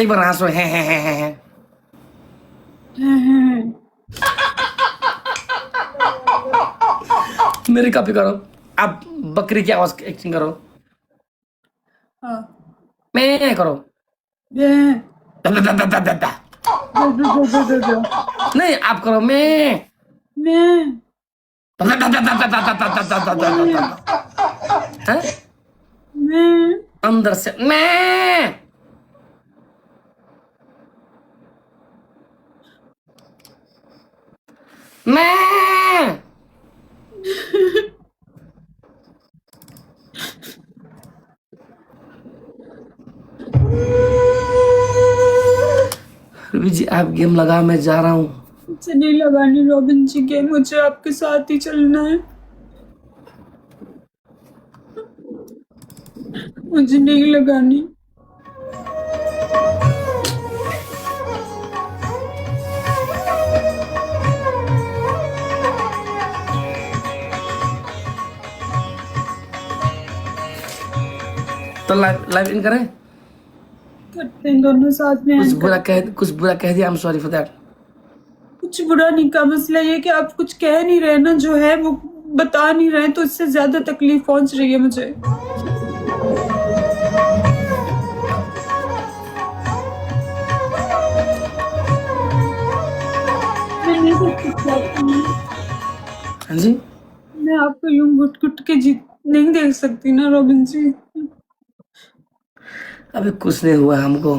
एक बार हंसो। मेरी कॉपी करो, आप बकरी की आवाज एक्टिंग करो। हाँ, मैं करो। ये- नहीं, आप करो। मैं मैं हैं? मैं अंदर से मैं रूबी जी आप गेम लगा, मैं जा रहा हूँ। मुझे नहीं लगानी रॉबिन जी गेम, मुझे आपके साथ ही चलना है। मुझे नहीं लगानी। तो लाइव इन करें? करते हैं दोनों साथ में। कुछ बुरा कह दिया, I am sorry for that. कुछ बुरा नहीं का मसला ये कि आप कुछ कह नहीं रहे ना, जो है वो बता नहीं रहे, तो इससे ज्यादा तकलीफ पहुंच रही है मुझे। मैं नहीं देख सकती आपको। हाँ जी, मैं आपको यूं घुट घुट के जीत नहीं देख सकती ना रॉबिन जी। अभी कुछ नहीं हुआ हमको।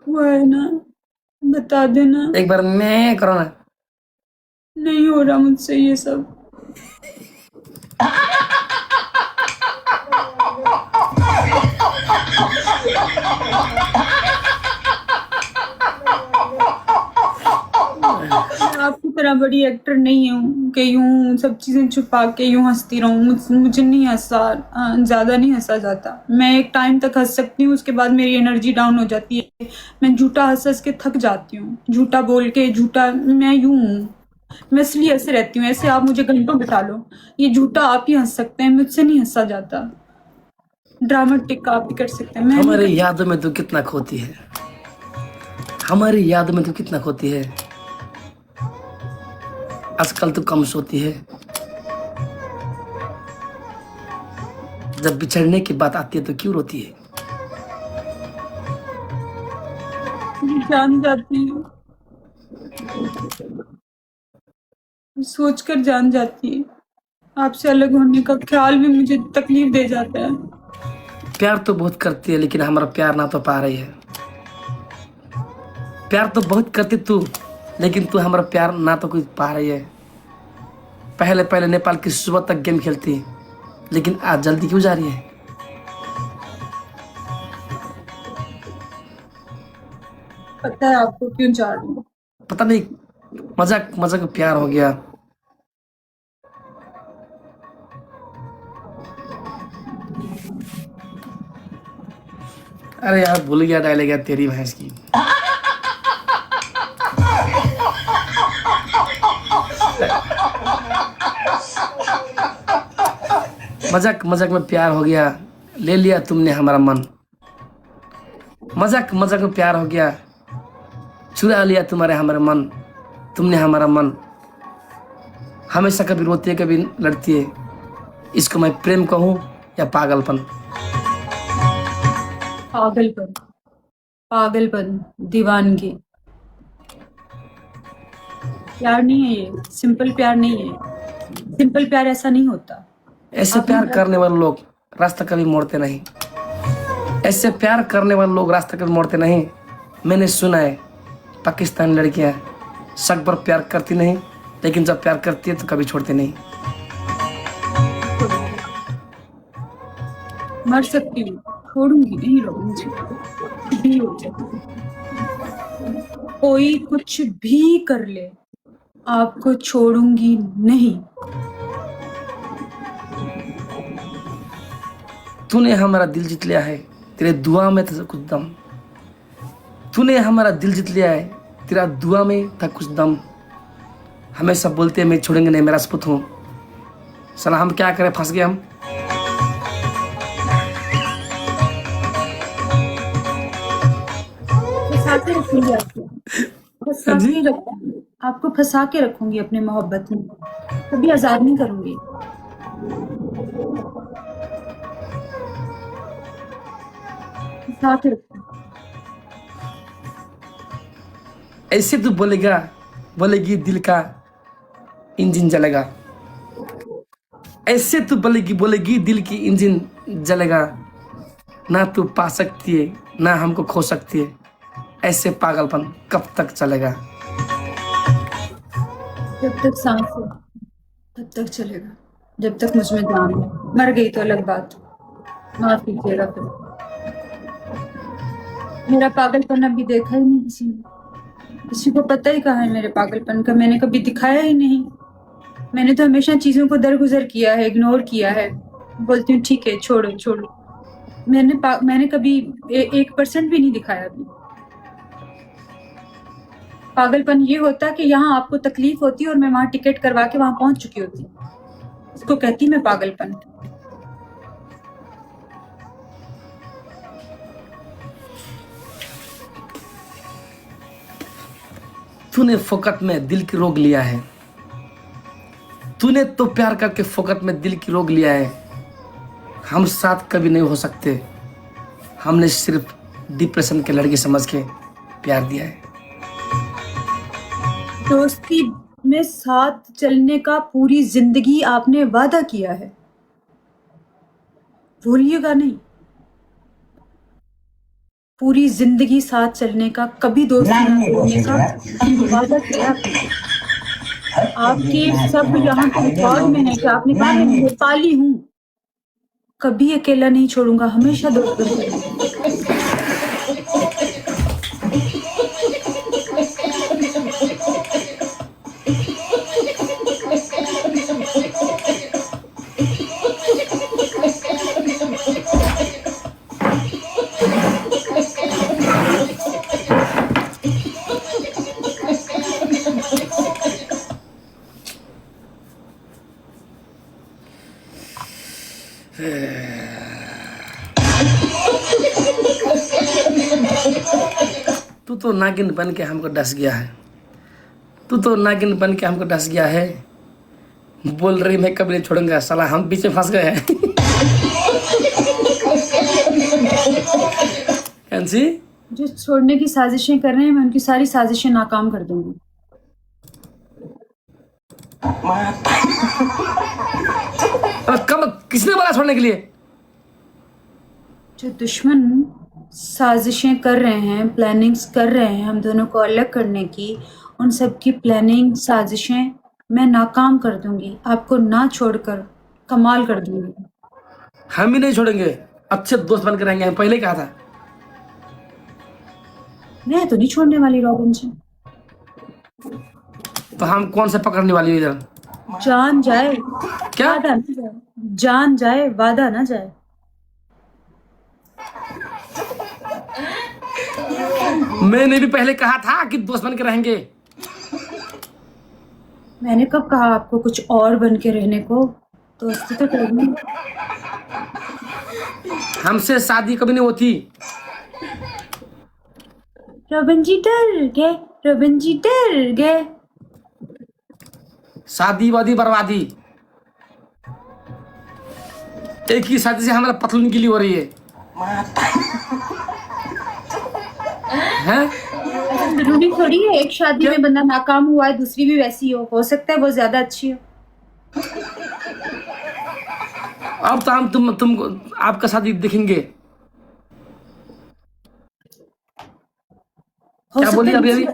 हुआ है ना। बता देना। एक बार मैं करो ना। नहीं हो रहा मुझसे ये सब। मैं आपकी तरह बड़ी एक्टर नहीं हूँ कि यूं सब चीजें छुपा के यूं हंसती रहूं। मुझे नहीं ज्यादा नहीं हंसा जाता। मैं एक टाइम तक हंस सकती हूँ, उसके बाद मेरी एनर्जी डाउन हो जाती है। मैं झूठा हंस हंस के थक जाती हूँ, झूठा बोल के झूठा। मैं यूं हूँ, मैं इसलिए ऐसे रहती हूँ। ऐसे आप मुझे घंटों बिठा लो, ये झूठा आप ही हंस सकते हैं, मुझसे नहीं हंसा जाता। ड्रामेटिक आप ही कर सकते हैं, मैं नहीं हमारी कर। यादों में तू कितना खोती है, हमारी यादों में तू कितना खोती है। आजकल तू कम सोती है, जब बिछड़ने की बात आती है तो क्यों रोती है। जान जाती हूँ, सोचकर जान जाती है। आपसे अलग होने का ख्याल भी मुझे तकलीफ दे जाता है। प्यार तो बहुत करती है लेकिन हमारा प्यार ना तो पा रही है। प्यार तो बहुत करती तू, लेकिन तू हमारा प्यार ना तो कुछ पा रही है। पहले पहले नेपाल की सुबह तक गेम खेलती, लेकिन आज जल्दी क्यों जा रही है। पता है आपको क्यों जा रही हूँ? पता नहीं, मजाक मजाक में प्यार हो गया। अरे यार भूल गया डायलॉग यार, तेरी भैंस की। मजाक मजाक में प्यार हो गया, ले लिया तुमने हमारा मन। मजाक मजाक में प्यार हो गया, चुरा लिया तुम्हारे हमारा मन। तुमने हमारा मन। हमेशा कभी रोती है कभी लड़ती है, इसको मैं प्रेम कहूँ या पागलपन। पागलपन, पागलपन, दीवानगी। प्यार नहीं है ये, सिंपल प्यार नहीं है। सिंपल प्यार ऐसा नहीं होता। ऐसे प्यार करने वाले लोग रास्ता कभी मोड़ते नहीं। ऐसे प्यार करने वाले लोग रास्ता कभी मोड़ते नहीं। मैंने सुना है पाकिस्तानी लड़कियां शक पर प्यार करती नहीं, लेकिन जब प्यार करती है तो कभी छोड़ती नहीं। मर सकती हूँ, छोड़ूंगी नहीं रोहन जी। कुछ भी हो जाए, कोई कुछ भी कर ले, आपको छोड़ूंगी नहीं। तूने हमारा दिल जीत लिया है, तेरे दुआ में था कुछ दम। तूने हमारा दिल जीत लिया है, तेरा दुआ में था कुछ दम। हमेशा बोलते हैं मैं छोड़ेंगे नहीं, मैं राजपूत हूँ। साला हम क्या करें, फंस गए हम। फंसा के रखूंगी आपको, फंसा जी? के रखूंगी आपको, फंसा के रखूंगी अपने मोहब्बत में, कभी आजाद नहीं करूंगी। फंसा के रखूंगी। ऐसे तू बोलेगी दिल का इंजन जलेगा। ऐसे तू बोलेगी दिल की इंजन जलेगा। ना तू पा सकती है ना हमको खो सकती है, ऐसे पागलपन कब तक चलेगा। जब तक सांस है तब तक चलेगा, जब तक मुझ में जान है। मर गई तो अलग बात, माफ कीजिएगा। फिर मेरा पागलपन अभी देखा ही नहीं किसी ने, किसी को पता ही कहाँ है मेरे पागलपन का। मैंने कभी दिखाया ही नहीं। मैंने तो हमेशा चीजों को दरगुजर किया है, इग्नोर किया है। बोलती हूँ ठीक है, छोड़ो छोड़ो। मैंने कभी 1% भी नहीं दिखाया अभी। पागलपन ये होता कि यहाँ आपको तकलीफ होती और मैं वहां टिकट करवा के वहां पहुंच चुकी होती, इसको कहती मैं पागलपन। तूने फोकट में दिल की रोग लिया है। तूने तो प्यार करके फोकट में दिल की रोग लिया है। हम साथ कभी नहीं हो सकते, हमने सिर्फ डिप्रेशन के लड़के समझ के प्यार दिया है। दोस्ती में साथ चलने का पूरी जिंदगी आपने वादा किया है, भूलिएगा नहीं। पूरी जिंदगी साथ चलने का, कभी दोस्ती ना तोड़ने का वादा किया आपने। आपके सब यहाँ पे रिकॉर्ड में है कि आपने कहा मैं नेपाली हूँ, कभी अकेला नहीं छोड़ूंगा, हमेशा दोस्त बनकर रहूंगा। तू तो नागिन बन के हमको डस गया है, तू तो नागिन बन के हमको डस गया है। बोल रही मैं कभी नहीं छोड़ूंगा, साला हम पीछे फंस गए हैं। कैंसी जो छोड़ने की साजिशें कर रहे हैं, मैं उनकी सारी साजिशें नाकाम कर दूंगी। कब किसने बोला छोड़ने के लिए? जो दुश्मन साजिशें कर रहे हैं, प्लानिंग्स कर रहे हैं हम दोनों को अलग करने की, उन सब की प्लानिंग साजिशें मैं नाकाम कर दूंगी, आपको ना छोड़कर कमाल कर दूंगी। हम भी नहीं छोड़ेंगे, अच्छे दोस्त बनकर रहेंगे, हम पहले कहा था। मैं तो नहीं छोड़ने वाली रॉबिन जी। तो हम कौन से पकड़ने वाली इधर? जान जाए क्या? वादा ना जाए, जान जाए वादा ना जाए। मैंने भी पहले कहा था कि दोस्त बन के रहेंगे। मैंने कब कहा आपको कुछ और बन के रहने को? दोस्ती तो करनी। हमसे शादी कभी नहीं होती। रॉबिन जी डर गए, रॉबिन जी डर गए। शादी वादी बर्बादी, एक ही शादी से हमारा पतलून गिली हो रही है। हैं? जरूरी थोड़ी है एक शादी में बंदा नाकाम हुआ है दूसरी भी वैसी हो सकता है वो ज्यादा अच्छी हो। अब तो हम तुमको आपका शादी देखेंगे। क्या बोली अभी अभी?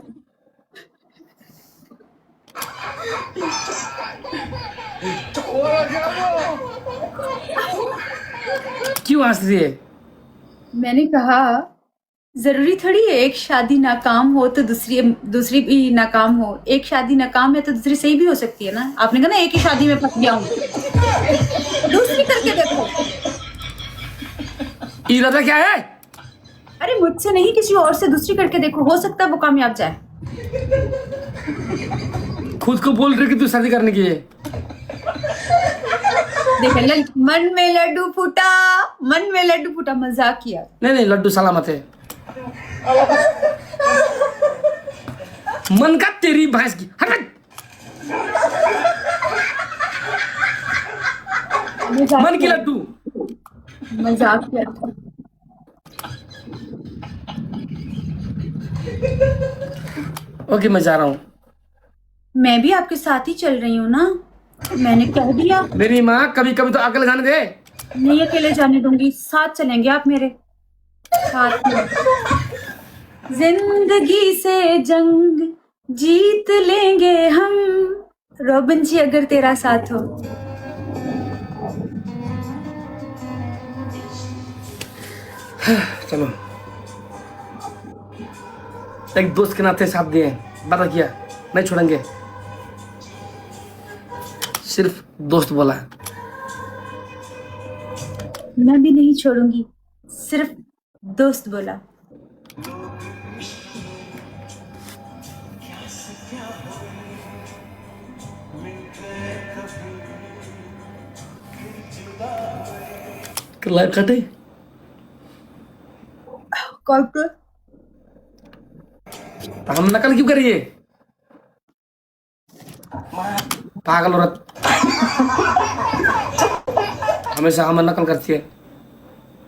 क्यों हंस रही है? मैंने कहा जरूरी थोड़ी है एक शादी नाकाम हो तो दूसरी भी नाकाम हो। एक शादी नाकाम है तो दूसरी सही भी हो सकती है ना। आपने कहा ना एक ही शादी में फंस गया हूँ, दूसरी करके देखो। इरादा क्या है? अरे मुझसे नहीं किसी और से दूसरी करके देखो, हो सकता है वो कामयाब जाए। खुद को बोल रही कि तू शादी करने की है। देख मन में लड्डू फूटा, मन में लड्डू फूटा, मजाक किया। नहीं लड्डू सलामत है। मन का तेरी भैंस की हट। मन की लड्डू मजाक किया था। ओके मैं जा रहा हूँ। मैं भी आपके साथ ही चल रही हूँ ना, मैंने कह दिया। मेरी माँ कभी कभी तो अकल जाने दे। नहीं अकेले जाने दूंगी, साथ चलेंगे आप मेरे साथ में। जिंदगी से जंग जीत लेंगे हम, रॉबिन जी अगर तेरा साथ हो। चलो एक दोस्त के नाते साथ दिए, वादा किया नहीं छोड़ेंगे। सिर्फ दोस्त बोला। मैं भी नहीं छोड़ूंगी, सिर्फ दोस्त बोला। लाइव कटे हम नकल क्यों करिए? पागल औरत हमेशा हम नकल करती है।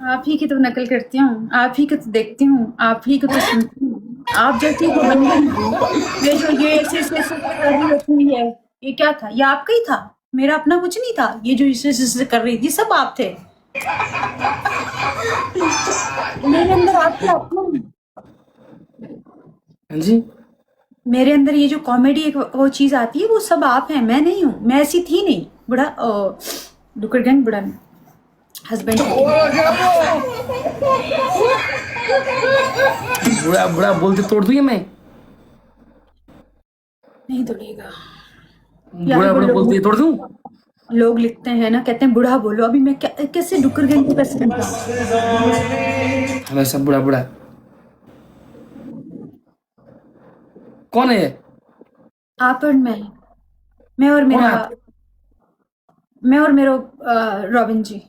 आप ही की तो नकल करती हूँ, आप ही को तो देखती हूँ, आप ही को तो सुनती हूँ। आप जो थी वो बन गई। ये जो ये ऐसे कर रही होती है, ये क्या था? ये आपका ही था, मेरा अपना कुछ नहीं था। ये जो ऐसे कर रही थी सब आप थे। मेरे अंदर आपके अपना, हाँ जी, मेरे अंदर ये जो कॉमेडी एक वो चीज आती है, वो सब आप हैं, मैं नहीं हूँ, मैं ऐसी थी नहीं। बुढ़ा डुकर गैंग बुढ़ा हस्बैंड बुरा बुरा बोलते तोड़ दूंगी मैं। नहीं तोड़ेगा। बुरा बुरा बोलते तोड़ दूं। लोग लिखते हैं ना, कहते हैं बुढ़ा बोलो, अभी मैं कैसे डुकर गैंग को कैसे बताऊं? हमेशा बुरा बुरा। कौन है ये? आप और मैं और कौन मेरा, आप? मैं और मेरा रॉबिन जी।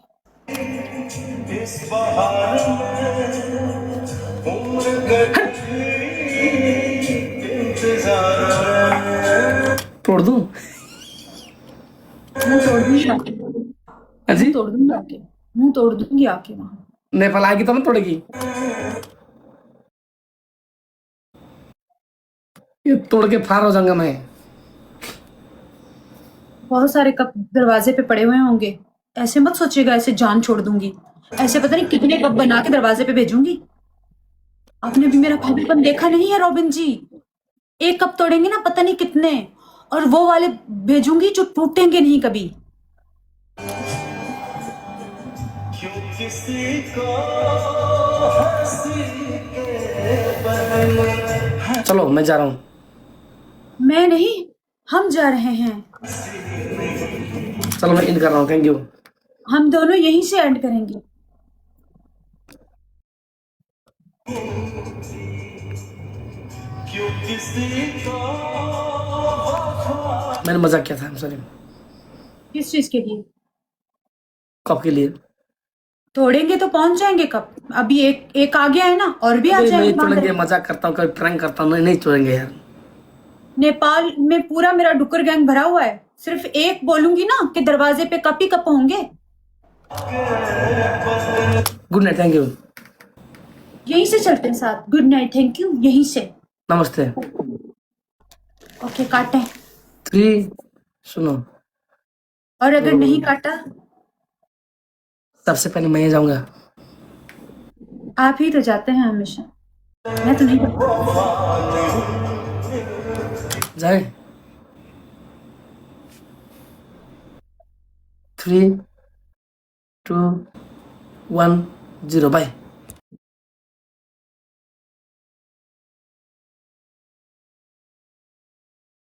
तोड़ दूं? मुंह तोड़ दूंगी आके, हाँ जी, मुंह तोड़ दूंगी आके, मुंह तोड़ दूंगी आके वहां। नेपाल आएगी तो ना तोड़ेगी। ये तोड़ के फार हो जाऊंगा मैं। बहुत सारे कप दरवाजे पे पड़े हुए होंगे, ऐसे मत सोचिएगा ऐसे जान छोड़ दूंगी, ऐसे पता नहीं कितने कप बना के दरवाजे पे भेजूंगी। आपने भी मेरा भागीपन देखा नहीं है रॉबिन जी? एक कप तोड़ेंगे ना पता नहीं कितने, और वो वाले भेजूंगी जो टूटेंगे नहीं कभी। चलो मैं जा रहा हूँ। मैं नहीं, हम जा रहे हैं। चलो मैं इन कर रहा हूँ। Thank you. हम दोनों यहीं से एंड करेंगे। मैंने मजाक किया था, सॉरी। किस चीज के लिए? कब के लिए? तोड़ेंगे तो पहुंच जाएंगे कब? अभी एक आ गया है ना, और भी आ नहीं जाएंगे। तोड़ेंगे, मजाक करता हूँ, कभी प्रैंक करता हूँ। नहीं तोड़ेंगे यार। नेपाल में पूरा मेरा डुक्कर गैंग भरा हुआ है, सिर्फ एक बोलूंगी ना कि दरवाजे पे कप ही कप होंगे। Good night, thank you. यहीं से चलते हैं साथ। गुड नाइट, थैंक यू, यहीं से। नमस्ते। ओके, काटें। 3 सुनो। और अगर नहीं काटा? सबसे पहले मैं ही जाऊंगा। आप ही तो जाते हैं हमेशा, मैं तो नहीं करता। जाए। 3 2 1 0 बाय।